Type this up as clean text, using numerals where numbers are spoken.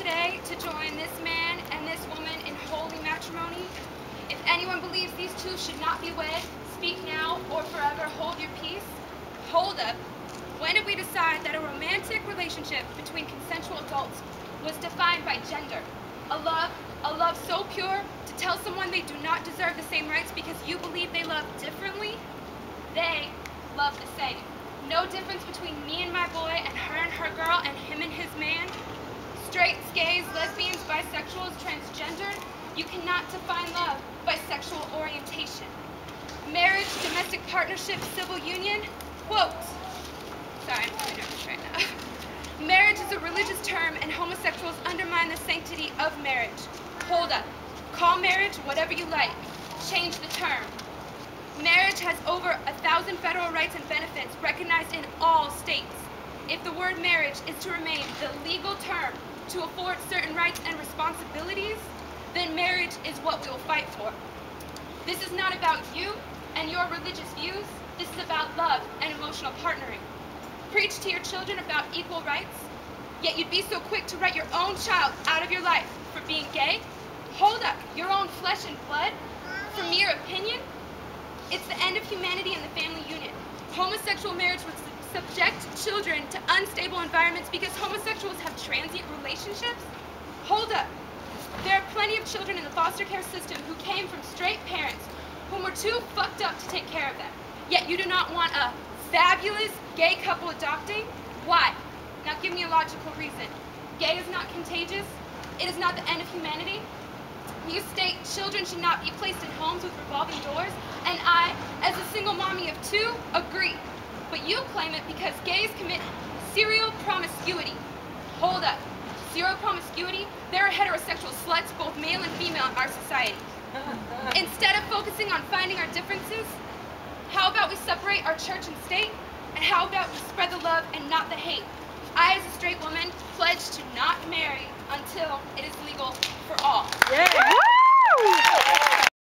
today to join this man and this woman in holy matrimony. If anyone believes these two should not be wed, speak now or forever hold your peace. Hold up. When did we decide that a romantic relationship between consensual adults was defined by gender? A love so pure to tell someone they do not deserve the same rights because you believe they love differently? They love the same. No difference between me and my boy and her girl and him and his man. Straights, gays, lesbians, bisexuals, transgendered. You cannot define love by sexual orientation. Marriage, domestic partnership, civil union, quote. Sorry, I'm really nervous right now. Marriage is a religious term and homosexuals undermine the sanctity of marriage. Hold up. Call marriage whatever you like. Change the term. Marriage has over 1,000 federal rights and benefits recognized in all states. If the word marriage is to remain the legal term to afford certain rights and responsibilities, then marriage is what we will fight for. This is not about you and your religious views. This is about love and emotional partnering. Preach to your children about equal rights, yet you'd be so quick to write your own child out of your life for being gay? Hold up, your own flesh and blood? For mere opinion? It's the end of humanity and the family unit. Homosexual marriage would subject children to unstable environments because homosexuals have transient relationships? Hold up. There are plenty of children in the foster care system who came from straight parents whom were too fucked up to take care of them. Yet you do not want a fabulous gay couple adopting? Why? Now give me a logical reason. Gay is not contagious. It is not the end of humanity. You state children should not be placed in homes with revolving doors, and I, as a single mommy of two, agree. But you claim it because gays commit serial promiscuity. Hold up. Serial promiscuity? There are heterosexual sluts, both male and female, in our society. Instead of focusing on finding our differences, how about we separate our church and state? And how about we spread the love and not the hate? I, as a straight woman,